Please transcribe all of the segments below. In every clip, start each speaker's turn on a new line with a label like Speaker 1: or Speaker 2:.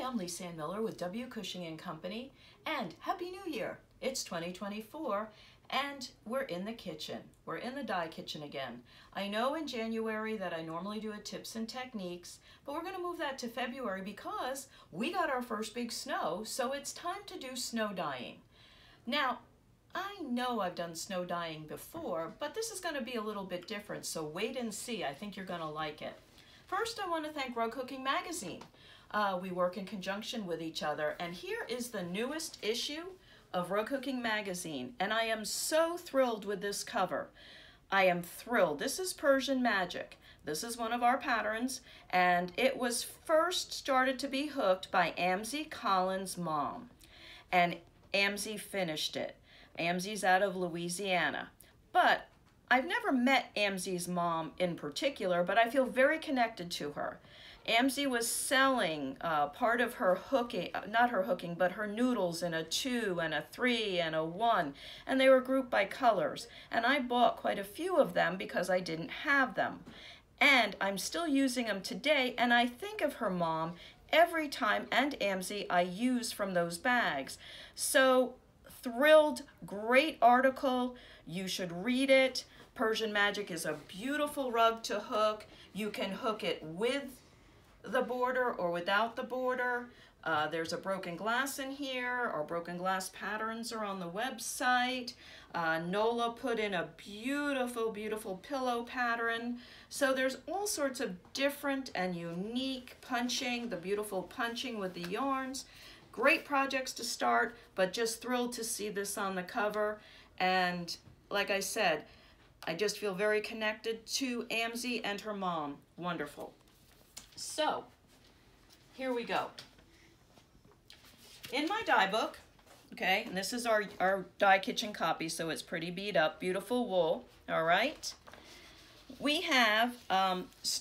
Speaker 1: Hi, I'm Lisanne Miller with W Cushing and Company, and Happy New Year! It's 2024, and we're in the kitchen. We're in the dye kitchen again. I know in January that I normally do a tips and techniques, but we're going to move that to February because we got our first big snow, so it's time to do snow dyeing. Now, I know I've done snow dyeing before, but this is going to be a little bit different, so wait and see. I think you're going to like it. First, I want to thank Rug Cooking Magazine. We work in conjunction with each other, and here is the newest issue of Rug Cooking Magazine, and I am so thrilled with this cover. I am thrilled. This is Persian Magic. This is one of our patterns, and it was first started to be hooked by Amzie Collins' mom, and Amzie finished it. Amzie's out of Louisiana, but I've never met Amzie's mom in particular, but I feel very connected to her. Amzie was selling part of her hooking, not her hooking, but her noodles in a 2 and a 3 and a 1, and they were grouped by colors. And I bought quite a few of them because I didn't have them. And I'm still using them today, and I think of her mom every time, and Amzie, I use from those bags. So thrilled, great article. You should read it. Persian Magic is a beautiful rug to hook. You can hook it with the border or without the border. There's a broken glass in here. Our broken glass patterns are on the website. Nola put in a beautiful, beautiful pillow pattern. So there's all sorts of different and unique punching, the beautiful punching with the yarns. Great projects to start, but just thrilled to see this on the cover. And like I said, I just feel very connected to Amzie and her mom. Wonderful. So, here we go. In my dye book, okay, and this is our dye kitchen copy, so it's pretty beat up, beautiful wool, all right? We have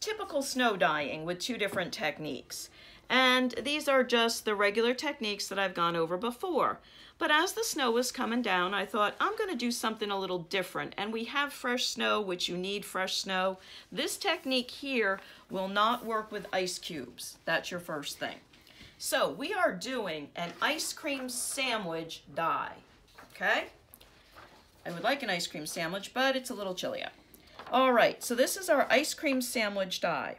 Speaker 1: typical snow dyeing with 2 different techniques. And these are just the regular techniques that I've gone over before. But as the snow was coming down, I thought, I'm going to do something a little different. And we have fresh snow, which you need fresh snow. This technique here will not work with ice cubes. That's your first thing. So we are doing an ice cream sandwich dye, okay? I would like an ice cream sandwich, but it's a little chilly out. All right, so this is our ice cream sandwich dye.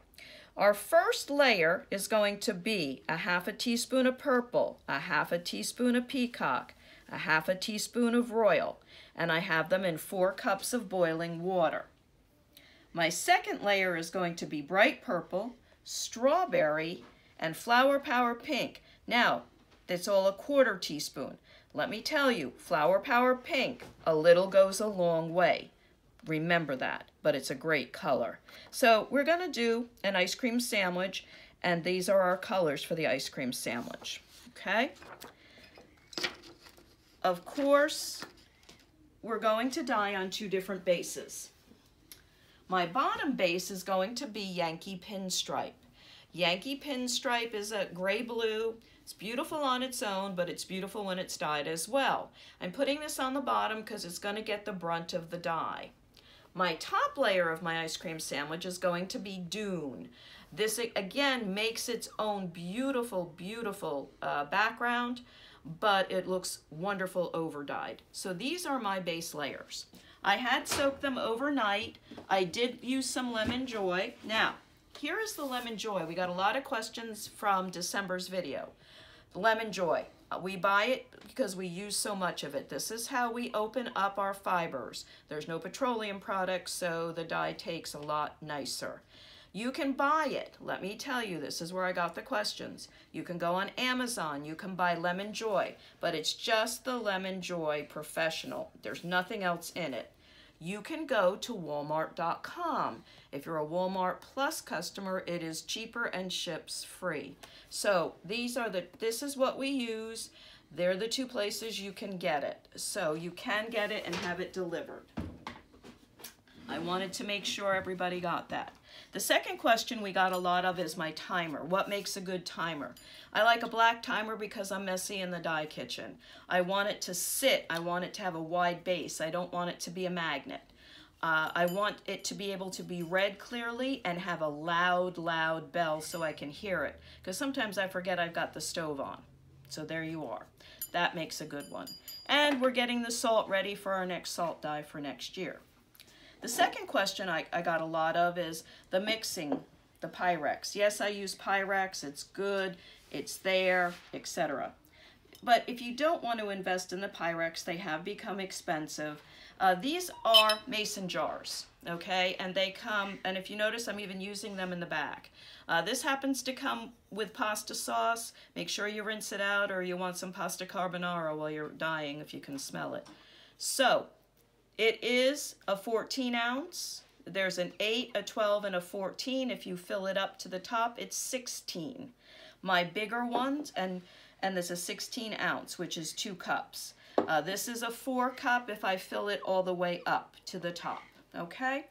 Speaker 1: Our first layer is going to be a 1/2 teaspoon of purple, a 1/2 teaspoon of peacock, a 1/2 teaspoon of royal, and I have them in 4 cups of boiling water. My second layer is going to be bright purple, strawberry, and flower power pink. Now, that's all a 1/4 teaspoon. Let me tell you, flower power pink, a little goes a long way. Remember that, but it's a great color. So we're going to do an ice cream sandwich, and these are our colors for the ice cream sandwich, okay? Of course, we're going to dye on 2 different bases. My bottom base is going to be Yankee Pinstripe. Yankee Pinstripe is a gray blue. It's beautiful on its own, but it's beautiful when it's dyed as well. I'm putting this on the bottom because it's going to get the brunt of the dye. My top layer of my ice cream sandwich is going to be Dune. This, again, makes its own beautiful, beautiful background, but it looks wonderful over-dyed. So these are my base layers. I had soaked them overnight. I did use some Lemon Joy. Now, here is the Lemon Joy. We got a lot of questions from December's video. Lemon Joy. We buy it because we use so much of it. This is how we open up our fibers. There's no petroleum products, so the dye takes a lot nicer. You can buy it. Let me tell you, this is where I got the questions. You can go on Amazon. You can buy Lemon Joy, but it's just the Lemon Joy Professional. There's nothing else in it. You can go to Walmart.com. If you're a Walmart Plus customer, it is cheaper and ships free. So this is what we use. They're the 2 places you can get it. So you can get it and have it delivered. I wanted to make sure everybody got that. The second question we got a lot of is my timer. What makes a good timer? I like a black timer because I'm messy in the dye kitchen. I want it to sit. I want it to have a wide base. I don't want it to be a magnet. I want it to be able to be read clearly and have a loud, loud bell so I can hear it. Because sometimes I forget I've got the stove on. So there you are. That makes a good one. And we're getting the salt ready for our next salt die for next year. The second question I got a lot of is the mixing, the Pyrex. Yes, I use Pyrex. It's good. It's there, etc. But if you don't want to invest in the Pyrex, they have become expensive. These are mason jars, okay? And they come, and if you notice, I'm even using them in the back. This happens to come with pasta sauce. Make sure you rinse it out, or you want some pasta carbonara while you're dyeing if you can smell it. So, it is a 14 ounce. There's an 8, a 12, and a 14. If you fill it up to the top, it's 16. My bigger ones, and this is 16 ounce, which is 2 cups. This is a 4 cup if I fill it all the way up to the top, okay?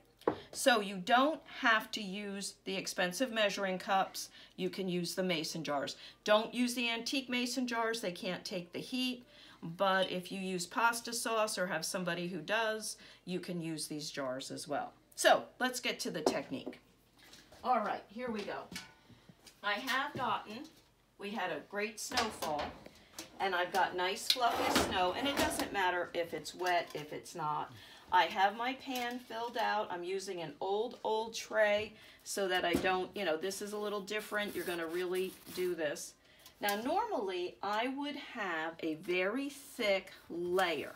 Speaker 1: So you don't have to use the expensive measuring cups. You can use the mason jars. Don't use the antique mason jars. They can't take the heat. But if you use pasta sauce or have somebody who does, you can use these jars as well. So let's get to the technique. All right, here we go. We had a great snowfall, and I've got nice fluffy snow, and it doesn't matter if it's wet, if it's not. I have my pan filled out. I'm using an old tray so that I don't, you know, this is a little different. You're gonna really do this. Now, normally I would have a very thick layer,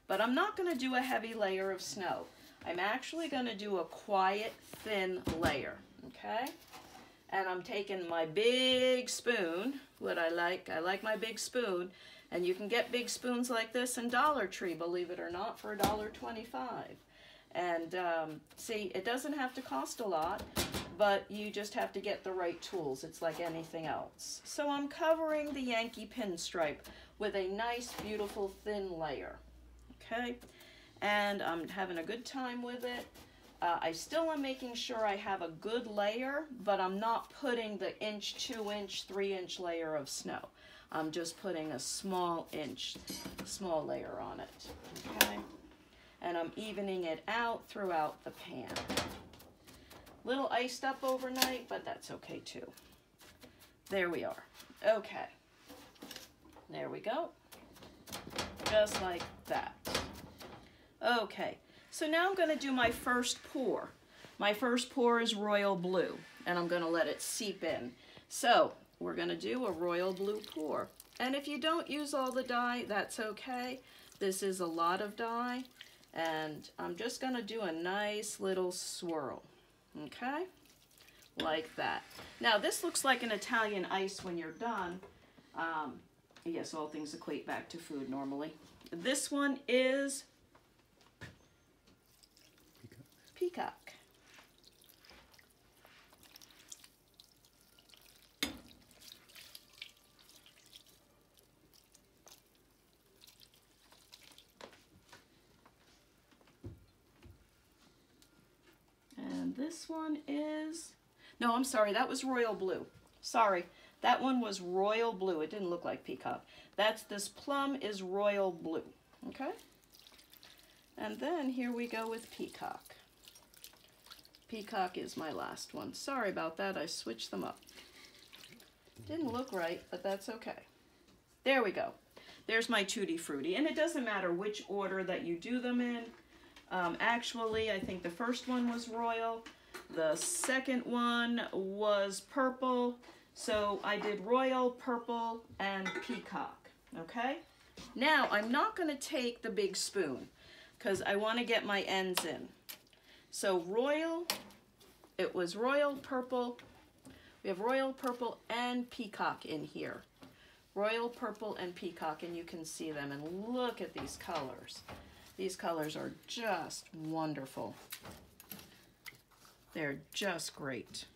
Speaker 1: but I'm not gonna do a heavy layer of snow. I'm actually gonna do a quiet, thin layer, okay? And I'm taking my big spoon, what I like my big spoon, and you can get big spoons like this in Dollar Tree, believe it or not, for $1.25. And see, it doesn't have to cost a lot, but you just have to get the right tools. It's like anything else. So I'm covering the Yankee pinstripe with a nice, beautiful, thin layer, okay? And I'm having a good time with it. I still am making sure I have a good layer, but I'm not putting the inch, 2 inch, 3 inch layer of snow. I'm just putting a small layer on it, okay? And I'm evening it out throughout the pan. Little iced up overnight, but that's okay too. There we are. Okay. There we go. Just like that. Okay. So now I'm going to do my first pour. My first pour is royal blue, and I'm going to let it seep in. So we're going to do a royal blue pour. And if you don't use all the dye, that's okay. This is a lot of dye, and I'm just going to do a nice little swirl, okay? Like that. Now this looks like an Italian ice when you're done. Yes, all things equate back to food normally. This one is Peacock. And this one is, no, I'm sorry, that was royal blue. Sorry, that one was royal blue. It didn't look like peacock. This plum is royal blue, okay? And then here we go with peacock. Peacock is my last one. Sorry about that, I switched them up. Didn't look right, but that's okay. There we go. There's my Tutti Frutti, and it doesn't matter which order that you do them in. Actually, I think the first one was royal. The second one was purple. So I did royal, purple, and peacock, okay? Now, I'm not going to take the big spoon because I want to get my ends in. So royal, it was royal, purple. We have royal, purple, and peacock in here. Royal, purple, and peacock, and you can see them. And look at these colors. These colors are just wonderful. They're just great.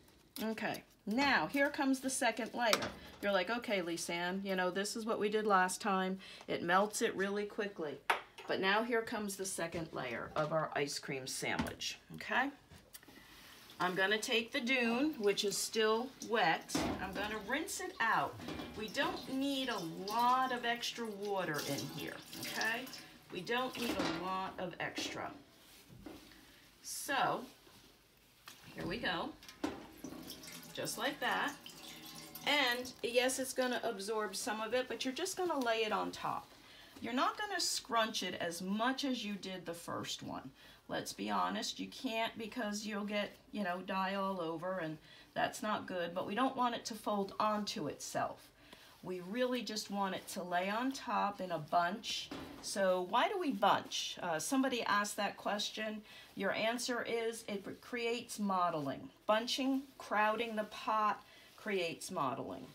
Speaker 1: Okay, now here comes the second layer. You're like, okay, Lisanne, you know, this is what we did last time. It melts it really quickly. But now here comes the second layer of our ice cream sandwich, okay? I'm gonna take the dune, which is still wet. I'm gonna rinse it out. We don't need a lot of extra water in here, okay? We don't need a lot of extra. So here we go, just like that. And yes, it's going to absorb some of it, but you're just going to lay it on top. You're not going to scrunch it as much as you did the first one. Let's be honest, you can't, because you'll get, you know, dye all over, and that's not good, but we don't want it to fold onto itself. We really just want it to lay on top in a bunch. So why do we bunch? Somebody asked that question. Your answer is it creates modeling. Bunching, crowding the pot, creates modeling.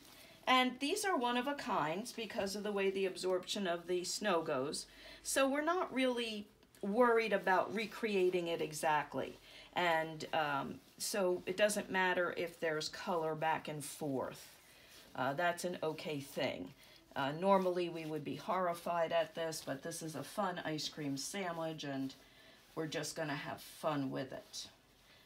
Speaker 1: And these are one of a kind because of the way the absorption of the snow goes. So we're not really worried about recreating it exactly. And so it doesn't matter if there's color back and forth. That's an okay thing. Normally we would be horrified at this, but this is a fun ice cream sandwich, and we're just going to have fun with it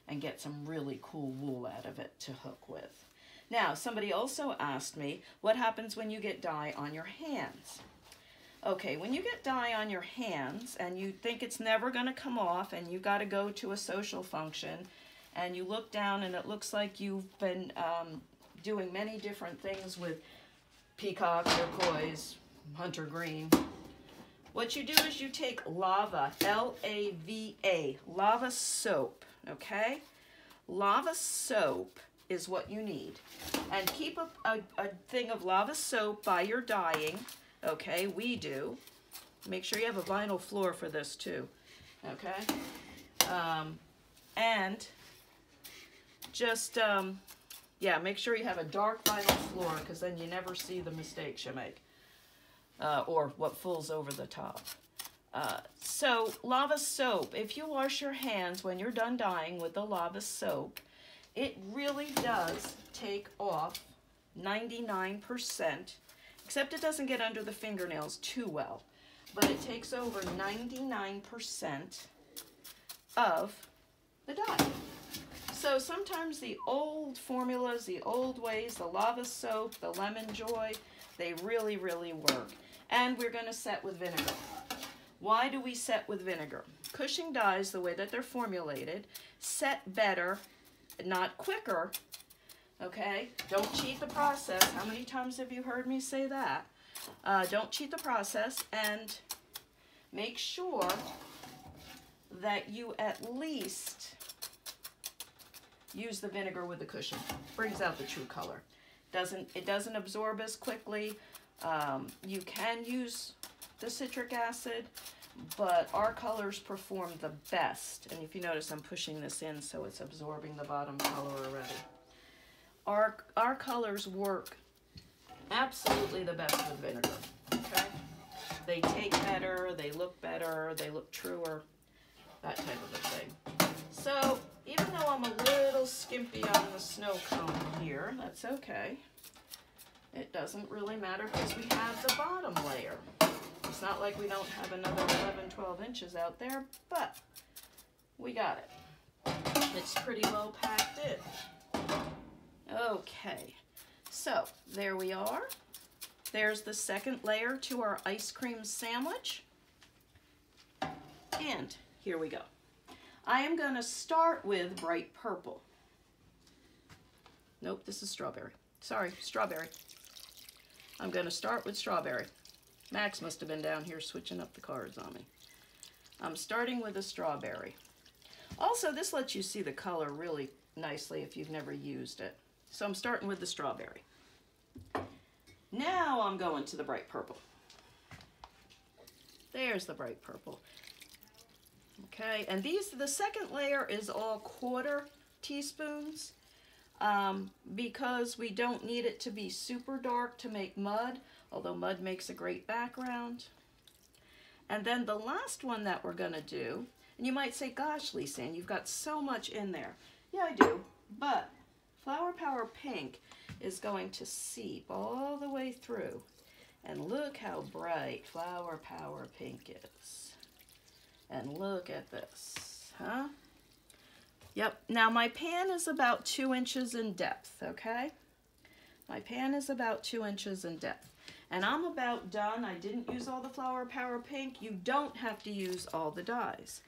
Speaker 1: and get some really cool wool out of it to hook with. Now, somebody also asked me, what happens when you get dye on your hands? Okay, when you get dye on your hands and you think it's never going to come off, and you got to go to a social function, and you look down and it looks like you've been doing many different things with peacock, turquoise, hunter green. What you do is you take lava, L-A-V-A, lava soap, okay? Lava soap is what you need. And keep a thing of lava soap by your dyeing, okay? We do. Make sure you have a vinyl floor for this too, okay? And just, yeah, make sure you have a dark vinyl floor, because then you never see the mistakes you make, or what falls over the top. So lava soap, if you wash your hands when you're done dyeing with the lava soap, it really does take off 99%, except it doesn't get under the fingernails too well, but it takes over 99% of the dye. So sometimes the old formulas, the old ways, the lava soap, the lemon joy, they really, really work. And we're going to set with vinegar. Why do we set with vinegar? Cushing dyes, the way that they're formulated, set better, not quicker, okay? Don't cheat the process. How many times have you heard me say that? Don't cheat the process, and make sure that you at least use the vinegar with the cushion. Brings out the true color. It doesn't absorb as quickly. You can use the citric acid, but our colors perform the best. And if you notice, I'm pushing this in so it's absorbing the bottom color already. Our colors work absolutely the best with vinegar, okay? They take better, they look better, they look truer, that type of a thing. So even though I'm a little skimpy on the snow cone here, that's okay. It doesn't really matter because we have the bottom layer. It's not like we don't have another 11, 12 inches out there, but we got it. It's pretty well packed in. Okay, so there we are. There's the second layer to our ice cream sandwich. And here we go. I am going to start with bright purple. Nope, this is strawberry. Sorry, strawberry. I'm going to start with strawberry. Max must have been down here switching up the cards on me. I'm starting with a strawberry. Also, this lets you see the color really nicely if you've never used it. So I'm starting with the strawberry. Now I'm going to the bright purple. There's the bright purple. Okay, and the second layer is all 1/4 teaspoons because we don't need it to be super dark to make mud, although mud makes a great background. And then the last one that we're going to do, and you might say, gosh, Lisanne, you've got so much in there. Yeah, I do, but Flower Power Pink is going to seep all the way through. And look how bright Flower Power Pink is. And look at this, huh? Yep, now my pan is about 2 inches in depth, okay? My pan is about 2 inches in depth. And I'm about done. I didn't use all the Flower Power Pink. You don't have to use all the dyes.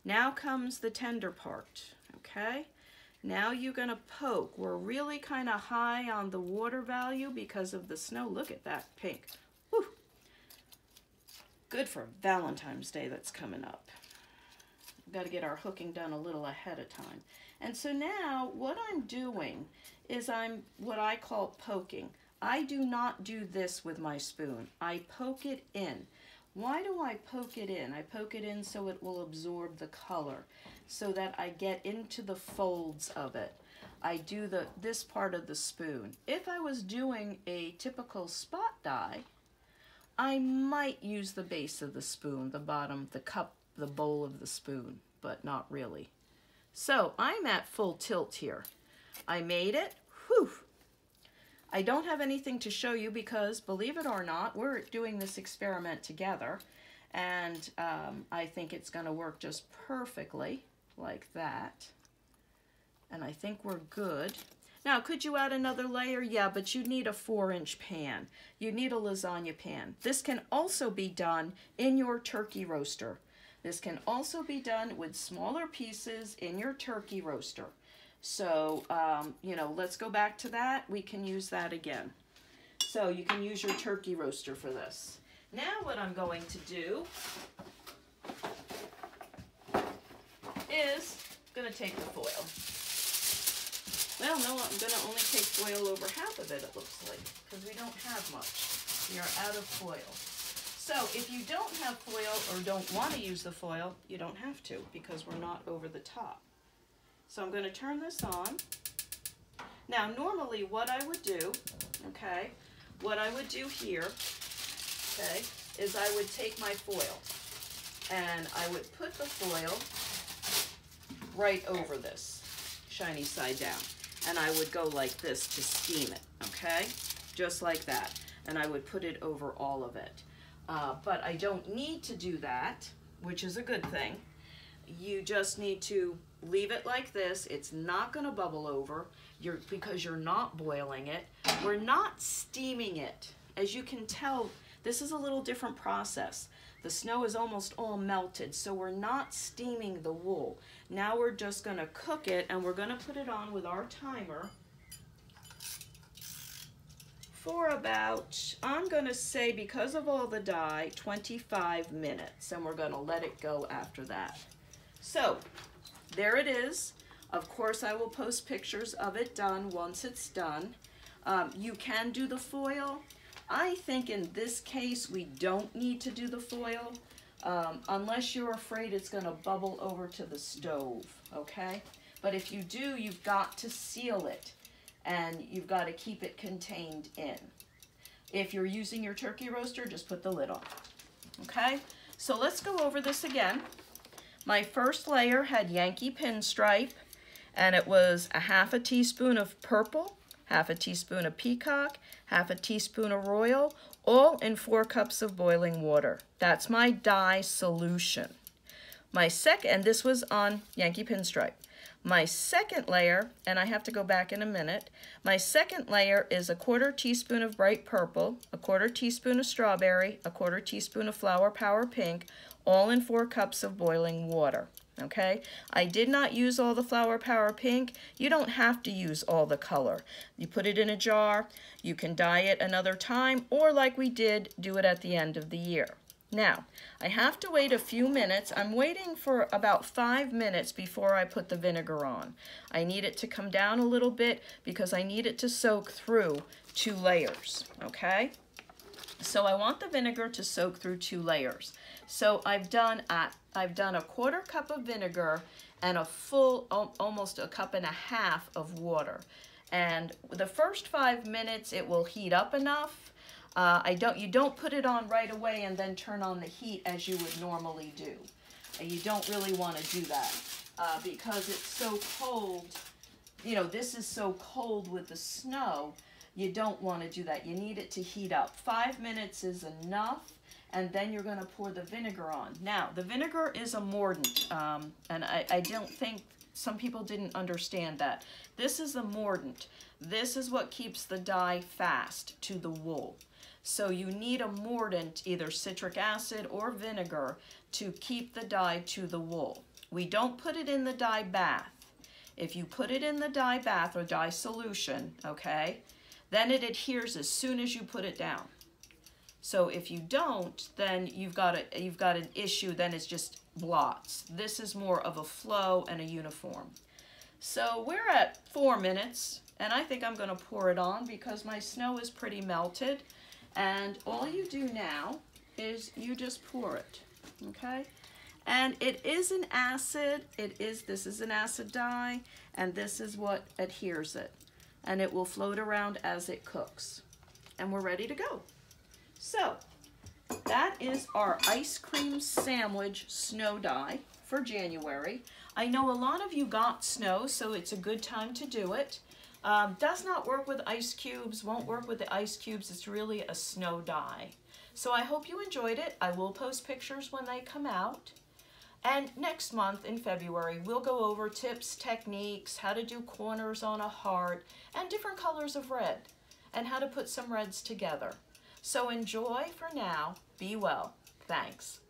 Speaker 1: Now comes the tender part, okay? Now you're gonna poke. We're really kind of high on the water value because of the snow. Look at that pink. Whew. Good for Valentine's Day that's coming up. We've got to get our hooking done a little ahead of time. And so now what I'm doing is I'm what I call poking. I do not do this with my spoon. I poke it in. Why do I poke it in? I poke it in so it will absorb the color, so that I get into the folds of it. I do this part of the spoon. If I was doing a typical spot dye, I might use the base of the spoon, the bottom, the cup, the bowl of the spoon, but not really. So I'm at full tilt here. I made it. Whew. I don't have anything to show you because, believe it or not, we're doing this experiment together, and I think it's going to work just perfectly like that. And I think we're good. Now, could you add another layer? Yeah, but you need a 4-inch pan. You need a lasagna pan. This can also be done in your turkey roaster. This can also be done with smaller pieces in your turkey roaster. So, you know, let's go back to that. We can use that again. So you can use your turkey roaster for this. Now what I'm going to do is I'm going to take the foil. Well, no, I'm going to only take foil over half of it, it looks like, because we don't have much. We are out of foil. So if you don't have foil or don't want to use the foil, you don't have to, because we're not over the top. So I'm going to turn this on. Now, normally what I would do, okay, what I would do here, okay, is I would take my foil and I would put the foil right over this, shiny side down. And I would go like this to steam it, okay, just like that. And I would put it over all of it. But I don't need to do that, which is a good thing. You just need to leave it like this. It's not going to bubble over because you're not boiling it. We're not steaming it. As you can tell, this is a little different process. The snow is almost all melted, so we're not steaming the wool. Now we're just going to cook it, and we're going to put it on with our timer for about, I'm going to say, because of all the dye, 25 minutes, and we're going to let it go after that. So, there it is. Of course, I will post pictures of it done once it's done. You can do the foil. I think in this case, we don't need to do the foil unless you're afraid it's going to bubble over to the stove, okay? But if you do, you've got to seal it, and you've got to keep it contained in. If you're using your turkey roaster, just put the lid on, okay? So let's go over this again. My first layer had Yankee pinstripe, and it was a half a teaspoon of purple, half a teaspoon of peacock, half a teaspoon of royal, all in 4 cups of boiling water. That's my dye solution. And this was on Yankee pinstripe. My second layer, and I have to go back in a minute, my second layer is a 1/4 teaspoon of bright purple, a 1/4 teaspoon of strawberry, a 1/4 teaspoon of flower power pink, all in 4 cups of boiling water, okay? I did not use all the flower power pink. You don't have to use all the color. You put it in a jar, you can dye it another time, or like we did, do it at the end of the year. Now, I have to wait a few minutes. I'm waiting for about 5 minutes before I put the vinegar on. I need it to come down a little bit because I need it to soak through 2 layers, okay? So I want the vinegar to soak through 2 layers. So I've done a 1/4 cup of vinegar and a full, almost 1.5 cups of water. And the first 5 minutes, it will heat up enough. You don't put it on right away and then turn on the heat as you would normally do. You don't really want to do that because it's so cold. You know, this is so cold with the snow. You don't want to do that. You need it to heat up. 5 minutes is enough, and then you're going to pour the vinegar on. Now, the vinegar is a mordant, and I don't think some people didn't understand that. This is a mordant. This is what keeps the dye fast to the wool. So you need a mordant, either citric acid or vinegar, to keep the dye to the wool. We don't put it in the dye bath. If you put it in the dye bath or dye solution, okay, then it adheres as soon as you put it down. So if you don't, then you've got an issue, then it's just blots. This is more of a flow and a uniform. So we're at 4 minutes, and I think I'm going to pour it on because my snow is pretty melted. And all you do now is you just pour it, okay? And it is an acid, this is an acid dye, and this is what adheres it. And it will float around as it cooks. And we're ready to go. So, that is our ice cream sandwich snow dye for January. I know a lot of you got snow, so it's a good time to do it. Does not work with ice cubes, won't work with the ice cubes. It's really a snow dye. So I hope you enjoyed it. I will post pictures when they come out. And next month in February, we'll go over tips, techniques, how to do corners on a heart, and different colors of red, and how to put some reds together. So enjoy for now. Be well. Thanks.